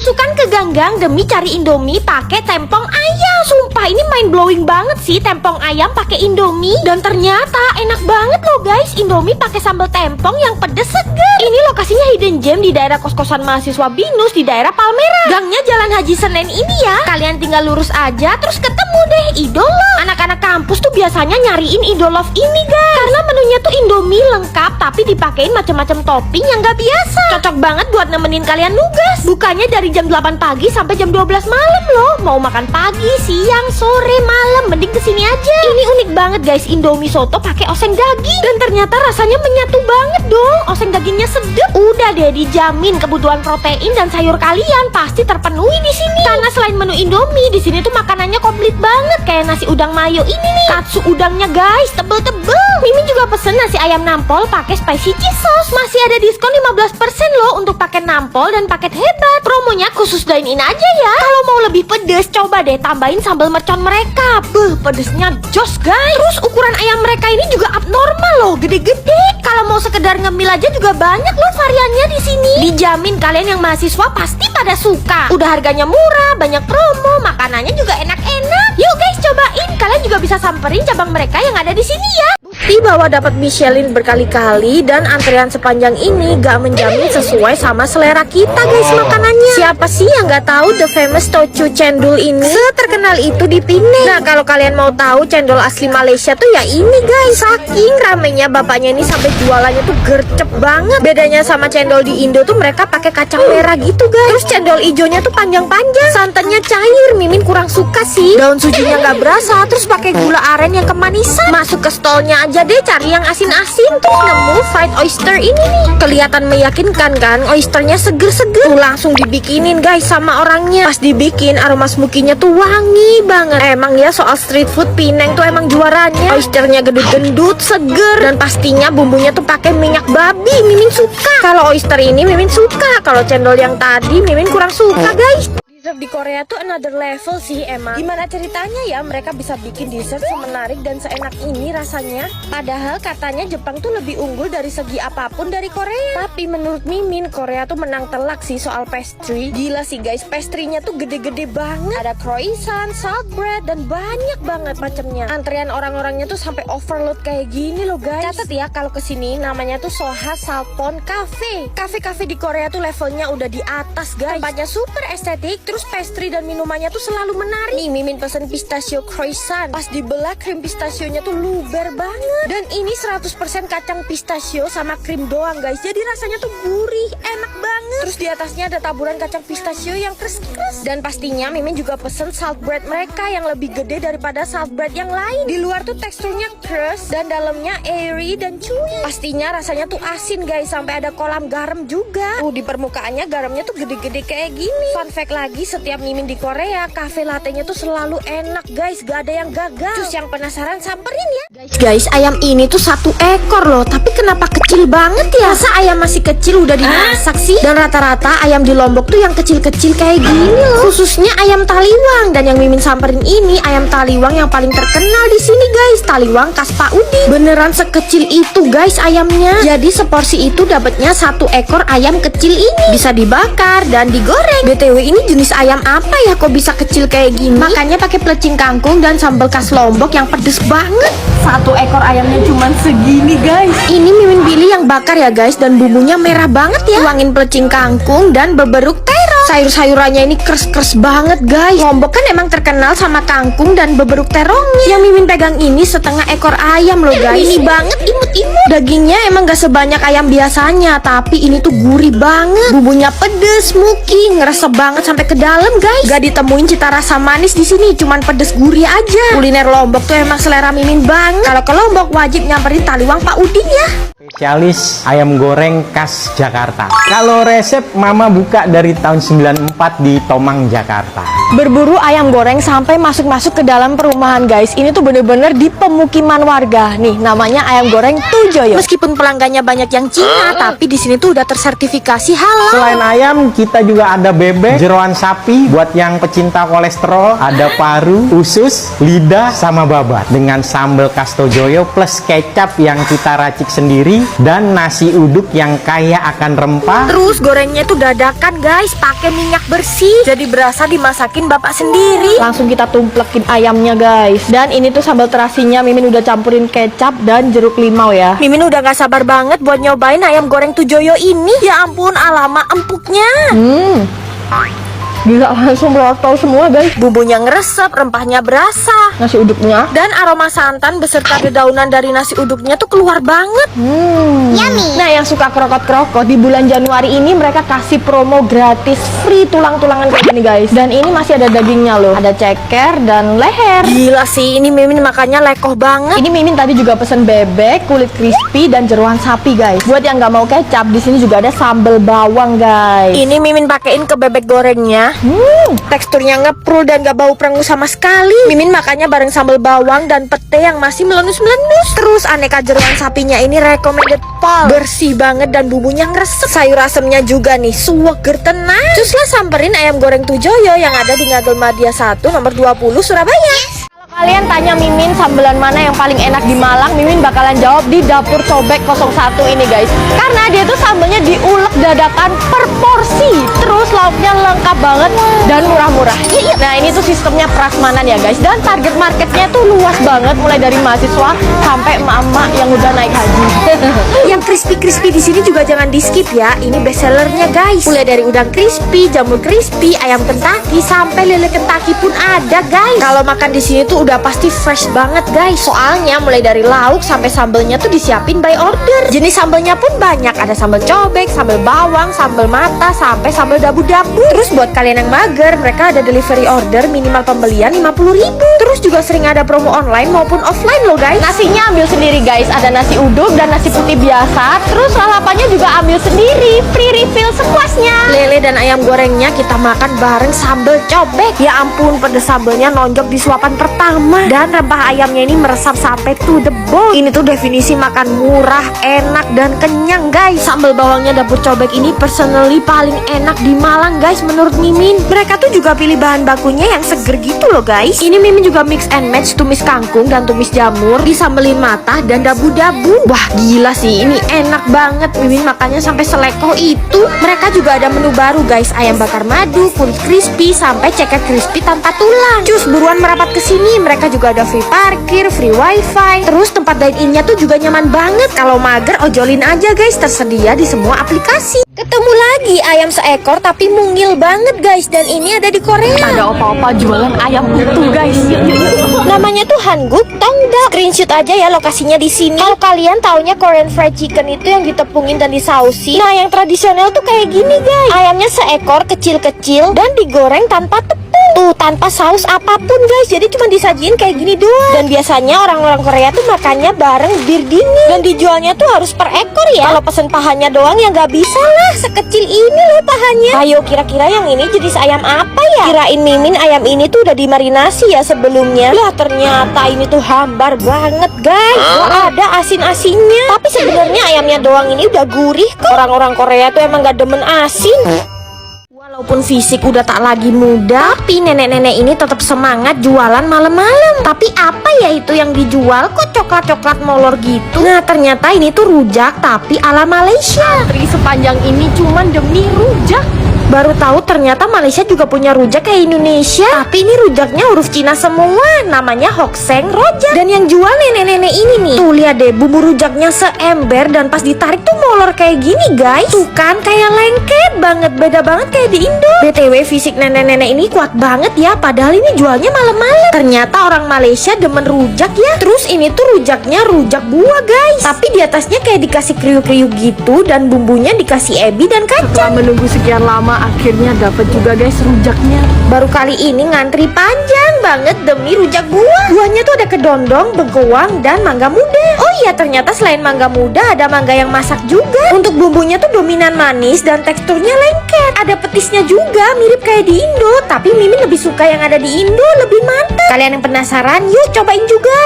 Sukan ke ganggang demi cari Indomie pakai tempong ayam. Sumpah ini mind blowing banget sih, tempong ayam pakai Indomie. Dan ternyata enak banget loh guys, Indomie pakai sambal tempong yang pedes seger. Ini lokasinya hidden gem di daerah kos-kosan mahasiswa Binus di daerah Palmera. Gangnya Jalan Haji Senen ini ya. Kalian tinggal lurus aja terus ketemu deh Idolove. Anak-anak kampus tuh biasanya nyariin Idolove ini guys, karena menunya tuh Indomie lengkap tapi dipakein macam-macam topping yang gak biasa. Cocok banget buat nemenin kalian nugas. Bukanya dari jam 8 pagi sampai jam 12 malam loh. Mau makan pagi, siang, sore, malam, mending kesini aja. Ini unik banget guys, Indomie soto pakai oseng daging. Dan ternyata rasanya menyatu banget dong. Oseng dagingnya sedap. Udah deh, dijamin kebutuhan protein dan sayur kalian pasti terpenuhi di sini. Karena selain menu Indomie, di sini tuh makanannya komplit banget. Kayak nasi udang mayo ini nih. Katsu udangnya guys, tebel-tebel. Mimin juga pesen nasi ayam nampol pakai spicy cheese sauce. Masih ada diskon 15% loh untuk paket nampol dan paket hebat. Promonya khusus dine-in aja ya. Kalau mau lebih pedes, coba deh tambahin sambal mercon mereka. Pedesnya jos guys. Terus ukuran ayam mereka ini juga abnormal loh, gede-gede. Kalau mau sekedar ngemil aja juga banyak loh variannya di sini. Dijamin kalian yang mahasiswa pasti pada suka. Udah harganya murah, banyak promo, makanannya juga enak-enak. Yuk guys, cobain. Kalian juga bisa samperin cabang mereka yang ada di sini ya. Bukti bahwa dapat Michelin berkali-kali dan antrean sepanjang ini gak menjamin sesuai sama selera kita guys makanannya. Siapa sih yang gak tahu the famous Tochu cendol ini? Seterkenal itu di Penang. Nah kalau kalian mau tahu cendol asli Malaysia tuh ya ini guys. Saking ramenya bapaknya ini sampai jualannya tuh gercep banget. Bedanya sama cendol di Indo tuh mereka pakai kacang merah gitu guys. Terus cendol ijonya tuh panjang-panjang. Santannya cair, Mimin kurang suka sih. Daun sujinya gak berasa. Terus pakai gula aren yang kemanisan. Masuk ke stolnya aja deh cari yang asin-asin. Tuh nemu fried oyster ini nih. Kelihatan meyakinkan kan, oysternya seger-seger. Tuh langsung dibikinin guys sama orangnya. Pas dibikin aroma smokinya tuh wangi banget. Emang ya soal street food Penang tuh emang juaranya. Oysternya gendut-gendut, seger. Dan pastinya bumbunya tuh pakai minyak babi. Mimin suka. Kalau oyster ini Mimin suka. Kalau cendol yang tadi Mimin kurang suka guys. Dessert di Korea tuh another level sih emang. Gimana ceritanya ya mereka bisa bikin dessert semenarik dan seenak ini rasanya? Padahal katanya Jepang tuh lebih unggul dari segi apapun dari Korea. Tapi menurut Mimin, Korea tuh menang telak sih soal pastry. Gila sih guys, pastrynya tuh gede-gede banget. Ada croissant, salt bread, dan banyak banget macamnya. Antrean orang-orangnya tuh sampai overload kayak gini loh guys. Catat ya kalau kesini namanya tuh Soha Salpon Cafe. Cafe-cafe di Korea tuh levelnya udah di atas guys. Tempatnya super estetik. Terus pastry dan minumannya tuh selalu menarik. Nih Mimin pesen pistachio croissant. Pas dibelah krim pistasionya tuh luber banget. Dan ini 100% kacang pistachio sama krim doang guys. Jadi rasanya tuh gurih, enak banget. Terus di atasnya ada taburan kacang pistachio yang kres-kres. Dan pastinya Mimin juga pesen salt bread mereka yang lebih gede daripada salt bread yang lain. Di luar tuh teksturnya crust dan dalamnya airy dan chewy. Pastinya rasanya tuh asin guys, sampai ada kolam garam juga. Di permukaannya garamnya tuh gede-gede kayak gini. Fun fact lagi, setiap Mimin di Korea, cafe latte-nya tuh selalu enak guys, gak ada yang gagal. Terus yang penasaran samperin ya. Guys, ayam ini tuh 1 ekor loh, tapi kenapa kecil banget ya? Masa ayam masih kecil udah dimasak sih? Dan rata-rata ayam di Lombok tuh yang kecil-kecil kayak gini loh. Khususnya ayam taliwang. Dan yang Mimin samperin ini ayam taliwang yang paling terkenal di sini guys, taliwang khas Pak Udi. Beneran sekecil itu guys ayamnya. Jadi seporsi itu dapatnya 1 ekor ayam kecil ini. Bisa dibakar dan digoreng. BTW ini jenis ayam apa ya kok bisa kecil kayak gini? Makanya pakai plecing kangkung dan sambal khas Lombok yang pedes banget. 1 ekor ayamnya cuman segini guys. Ini Mimin pilih yang bakar ya guys, dan bumbunya merah banget ya. Tuangin plecing kangkung dan beberuk terong. Sayur-sayurannya ini kres-kres banget guys. Lombok kan emang terkenal sama kangkung dan beberuk terongnya. Yang Mimin pegang ini setengah ekor ayam loh guys. Ini banget, imut-imut. Dagingnya emang gak sebanyak ayam biasanya, tapi ini tuh gurih banget. Bumbunya pedes, smoky, ngeresep banget sampai ke dalam guys. Gak ditemuin cita rasa manis di sini, cuman pedes gurih aja. Kuliner Lombok tuh emang selera Mimin banget. Kalau ke Lombok wajib nyamperin taliwang Pak Udin ya. Spesialis ayam goreng khas Jakarta. Kalau resep Mama buka dari tahun 94 di Tomang, Jakarta. Berburu ayam goreng sampai masuk-masuk ke dalam perumahan guys. Ini tuh bener-bener di pemukiman warga. Nih namanya ayam goreng Tujoyo. Meskipun pelanggannya banyak yang Cina, tapi di sini tuh udah tersertifikasi halal. Selain ayam, kita juga ada bebek, jeroan sapi, buat yang pecinta kolesterol, ada paru, usus, lidah, sama babat. Dengan sambal khas Tojoyo plus kecap yang kita racik sendiri, dan nasi uduk yang kaya akan rempah. Terus gorengnya tuh dadakan guys, pakai minyak bersih. Jadi berasa dimasakin bapak sendiri. Langsung kita tumplekin ayamnya guys. Dan ini tuh sambal terasinya Mimin udah campurin kecap dan jeruk limau ya. Mimin udah gak sabar banget buat nyobain ayam goreng Tujoyo ini. Ya ampun, alama empuknya. Gila, langsung merata semua guys. Bumbunya ngeresep, rempahnya berasa. Nasi uduknya. Dan aroma santan beserta dedaunan dari nasi uduknya tuh keluar banget. Yummy. Nah, yang suka krokot-krokot di bulan Januari ini mereka kasih promo gratis free tulang-tulangan kayak gini guys. Dan ini masih ada dagingnya loh. Ada ceker dan leher. Gila sih, ini Mimin makannya lekoh banget. Ini Mimin tadi juga pesen bebek, kulit crispy dan jeroan sapi guys. Buat yang nggak mau kecap, di sini juga ada sambal bawang guys. Ini Mimin pakein ke bebek gorengnya. Teksturnya ngeprul dan gak bau perengus sama sekali. Mimin makannya bareng sambal bawang dan pete yang masih melenus-melenus. Terus aneka jeroan sapinya ini recommended pal. Bersih banget dan bumbunya ngeresep. Sayur asemnya juga nih, suweger tenang. Cus lah samperin ayam goreng Tujoyo yang ada di Ngagel Madia 1 nomor 20 Surabaya. Kalian tanya Mimin sambelan mana yang paling enak di Malang, Mimin bakalan jawab di Dapur Cobek 01 ini guys. Karena dia tuh sambelnya diulek dadakan per porsi. Terus lauknya lengkap banget dan murah-murah. Nah ini tuh sistemnya prasmanan ya guys. Dan target marketnya tuh luas banget, mulai dari mahasiswa sampai emak-emak yang udah naik haji. Yang crispy-crispy di sini juga jangan di skip ya. Ini best sellernya guys. Mulai dari udang crispy, jamur crispy, ayam Kentucky sampai lele Kentucky pun ada guys. Kalau makan di sini tuh udah pasti fresh banget guys. Soalnya mulai dari lauk sampai sambelnya tuh disiapin by order. Jenis sambelnya pun banyak. Ada sambal cobek, sambal bawang, sambal mata, sampai sambal dabu-dabu. Terus buat kalian yang mager, mereka ada delivery order minimal pembelian 50.000. Terus juga sering ada promo online maupun offline loh guys. Nasinya ambil sendiri guys. Ada nasi uduk dan nasi putih biasa. Terus lalapannya juga ambil sendiri. Free refill sepuasnya. Lele dan ayam gorengnya kita makan bareng sambal cobek. Ya ampun, pedes sambelnya nonjok di suapan pertama. Dan rempah ayamnya ini meresap sampai to the bone. Ini tuh definisi makan murah, enak, dan kenyang guys. Sambal bawangnya Dapur Cobek ini personally paling enak di Malang guys menurut Mimin. Mereka tuh juga pilih bahan bakunya yang seger gitu loh guys. Ini Mimin juga mix and match tumis kangkung dan tumis jamur, disambelin matah dan dabu-dabu. Wah gila sih, ini enak banget. Mimin makannya sampai selekoh itu. Mereka juga ada menu baru guys, ayam bakar madu, kulit crispy, sampai ceker crispy tanpa tulang. Cus buruan merapat ke sini. Mereka juga ada free parkir, free wifi. Terus tempat dine-innya tuh juga nyaman banget. Kalau mager ojolin aja guys, tersedia di semua aplikasi. Ketemu lagi ayam seekor tapi mungil banget guys. Dan ini ada di Korea. Ada opa-opa jualan ayam utuh guys. Namanya tuh Hanguk Tongda. Screenshot aja ya lokasinya di sini. Kalau kalian taunya Korean fried chicken itu yang ditepungin dan disausi. Nah yang tradisional tuh kayak gini guys. Ayamnya seekor kecil-kecil dan digoreng tanpa tepung. Tuh tanpa saus apapun guys. Jadi cuma disajiin kayak gini doang. Dan biasanya orang-orang Korea tuh makannya bareng bir dingin. Dan dijualnya tuh harus per ekor ya. Kalau pesen pahanya doang ya nggak bisa lah. Sekecil ini loh pahanya. Ayo kira-kira yang ini jenis ayam apa ya? Kirain Mimin ayam ini tuh udah dimarinasi ya sebelumnya. Lah ternyata ini tuh hambar banget guys. Gak ada asin-asinnya. Tapi sebenarnya ayamnya doang ini udah gurih kok. Orang-orang Korea tuh emang gak demen asin. Walaupun fisik udah tak lagi muda, tapi nenek-nenek ini tetap semangat jualan malam-malam. Tapi apa ya itu yang dijual? Kok coklat-coklat molor gitu? Nah ternyata ini tuh rujak tapi ala Malaysia. Antri sepanjang ini cuman demi rujak. Baru tahu ternyata Malaysia juga punya rujak kayak Indonesia. Tapi ini rujaknya huruf Cina semua. Namanya Hokseng Rojak. Dan yang jual nenek-nenek ini nih. Tuh lihat deh, bumbu rujaknya seember dan pas ditarik tuh molor kayak gini guys. Tuh kan kayak lengket banget. Beda banget kayak di Indo. BTW fisik nenek-nenek ini kuat banget ya. Padahal ini jualnya malam-malam. Ternyata orang Malaysia demen rujak ya. Terus ini tuh rujaknya rujak buah guys. Tapi di atasnya kayak dikasih kriuk-kriuk gitu. Dan bumbunya dikasih ebi dan kacang. Setelah menunggu sekian lama, akhirnya dapat juga guys rujaknya. Baru kali ini ngantri panjang banget demi rujak buah. Buahnya tuh ada kedondong, bengkoang, dan mangga muda. Oh iya, ternyata selain mangga muda ada mangga yang masak juga. Untuk bumbunya tuh dominan manis dan teksturnya lengket. Ada petisnya juga, mirip kayak di Indo. Tapi Mimin lebih suka yang ada di Indo, lebih mantap. Kalian yang penasaran, yuk cobain juga.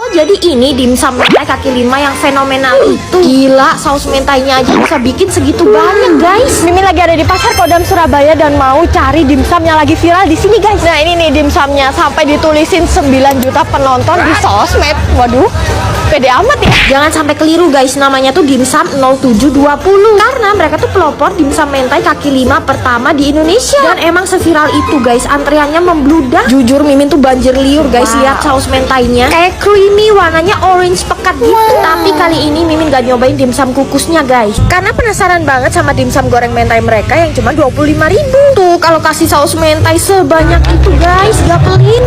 Oh, jadi ini dimsum mentai kaki lima yang fenomenal itu. Gila, saus mentainya aja bisa bikin segitu banyak, guys. Mimin lagi ada di Pasar Kodam Surabaya dan mau cari dimsum yang lagi viral di sini guys. Nah ini nih dimsumnya, sampai ditulisin 9 juta penonton di sosmed. Waduh, pede amat ya. Jangan sampai keliru guys, namanya tuh dimsum 0720. Karena mereka tuh pelopor dimsum mentai kaki lima pertama di Indonesia. Dan emang seviral itu guys, antreannya membludak. Jujur Mimin tuh banjir liur guys, lihat saus mentainya. Kayak creamy, warnanya orange pekat gitu. Tapi kali ini Mimin gak nyobain dimsum kukusnya guys, karena penasaran banget sama dimsum goreng mentai mereka yang cuma 25.000. Tuh kalau kasih saus mentai sebanyak itu guys, gak pelit.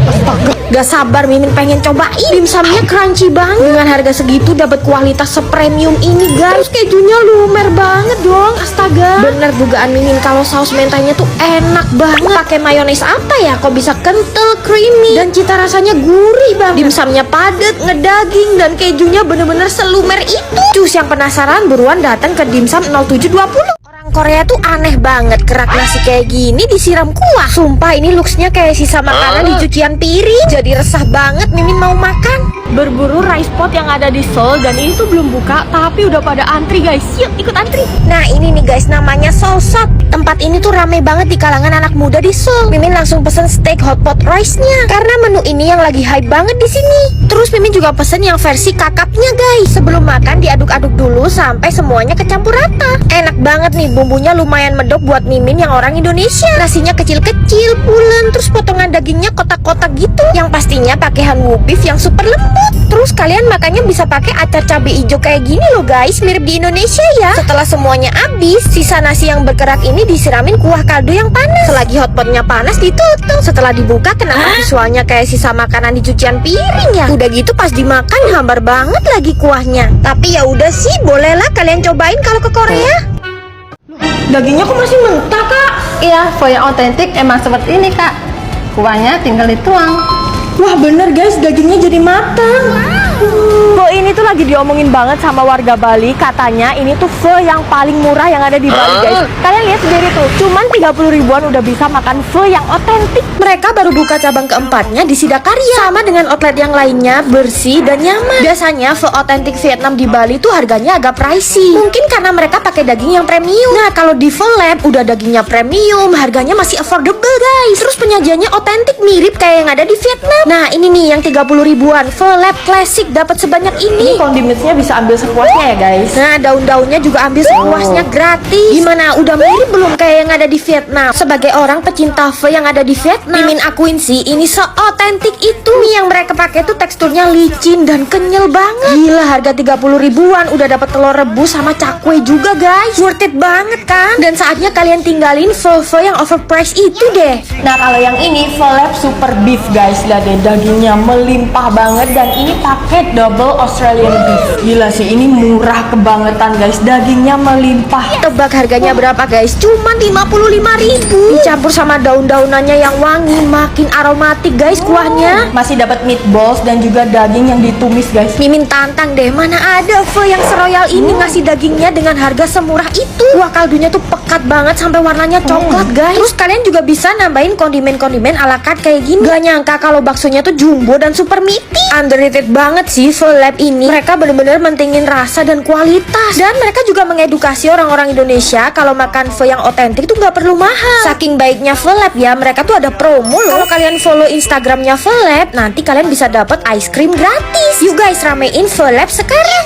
Astaga, gak sabar Mimin pengen cobain. Dimsumnya crunchy banget. Dengan harga segitu dapat kualitas sepremium ini guys. Terus kejunya lumer banget dong. Astaga, bener dugaan Mimin kalau saus mentainya tuh enak banget. Pakai mayones apa ya? Kok bisa kental, creamy, dan cita rasanya gurih banget. Dimsumnya padat, ngedaging, dan kejunya bener-bener selumer itu. Cus yang penasaran buruan datang ke dimsum 0720. Korea tuh aneh banget, kerak nasi kayak gini disiram kuah. Sumpah ini looksnya kayak sisa makanan di cucian piring. Jadi resah banget Mimin mau makan. Berburu rice pot yang ada di Seoul dan ini tuh belum buka tapi udah pada antri guys. Yuk ikut antri. Nah ini nih guys, namanya Seoulsop. Tempat ini tuh rame banget di kalangan anak muda di Seoul. Mimin langsung pesen steak hot pot rice-nya karena menu ini yang lagi hype banget di sini. Terus Mimin juga pesen yang versi kakapnya guys. Sebelum makan diaduk-aduk dulu sampai semuanya kecampur rata. Enak banget nih, bumbunya lumayan medok buat Mimin yang orang Indonesia. Nasinya kecil-kecil, pulen, terus potongan dagingnya kotak-kotak gitu. Yang pastinya pakai hanwoo beef yang super lembut. Terus kalian makannya bisa pakai acar cabai hijau kayak gini loh guys, mirip di Indonesia ya. Setelah semuanya habis, sisa nasi yang berkerak ini disiramin kuah kaldu yang panas. Selagi hotpotnya panas ditutup. Setelah dibuka, kenapa visualnya kayak sisa makanan di cucian piring ya? Udah gitu pas dimakan hambar banget lagi kuahnya. Tapi ya udah sih, bolehlah kalian cobain kalau ke Korea. Dagingnya kok masih mentah kak? Iya, pho yang otentik emang seperti ini kak. Kuahnya tinggal dituang. Wah bener guys, dagingnya jadi matang. Pho ini tuh lagi diomongin banget sama warga Bali. Katanya ini tuh pho yang paling murah yang ada di Bali guys. Kalian lihat sendiri tuh, cuman 30 ribuan udah bisa makan pho yang otentik. Mereka baru buka cabang keempatnya di Sidakarya. Sama dengan outlet yang lainnya, bersih dan nyaman. Biasanya pho otentik Vietnam di Bali tuh harganya agak pricey. Mungkin karena mereka pakai daging yang premium. Nah kalau di Pho Lab udah dagingnya premium, harganya masih affordable guys. Terus penyajiannya otentik, mirip kayak yang ada di Vietnam. Nah ini nih yang 30 ribuan, Pho Lab Classic dapat sebanyak ini. Kondimennya bisa ambil sepuasnya ya guys. Nah daun-daunnya juga ambil sepuasnya gratis. Gimana, udah mirip belum kayak yang ada di Vietnam? Sebagai orang pecinta pho yang ada di Vietnam, Mimin akuin sih ini seotentik itu. Mie yang mereka pakai tuh teksturnya licin dan kenyal banget. Gila, harga 30 ribuan udah dapat telur rebus sama cakwe juga guys. Worth it banget kan? Dan saatnya kalian tinggalin pho-pho yang overpriced itu deh. Nah kalau yang ini Pho Lab Super Beef guys, lihat deh dagingnya melimpah banget dan ini pakai double Australian beef. Gila sih, ini murah kebangetan guys, dagingnya melimpah. Tebak harganya berapa guys? Cuma 55.000. Dicampur sama daun-daunannya yang wangi, makin aromatik guys kuahnya. Masih dapat meatballs dan juga daging yang ditumis guys. Mimin tantang deh, mana ada pho yang seroyal ini ngasih dagingnya dengan harga semurah itu. Kuah kaldunya tuh pekat banget sampai warnanya coklat guys. Terus kalian juga bisa nambahin kondimen-kondimen ala carte kayak gini. Gak nyangka kalau baksonya tuh jumbo dan super meaty. Underrated banget sih Pho Lab ini. Mereka bener-bener mentingin rasa dan kualitas. Dan mereka juga mengedukasi orang-orang Indonesia kalau makan pho yang otentik tuh gak perlu mahal. Saking baiknya Pho Lab ya, mereka tuh ada promo loh. Kalau kalian follow Instagramnya Pho Lab, nanti kalian bisa dapat ice cream gratis. Yuk guys, ramein Pho Lab sekarang.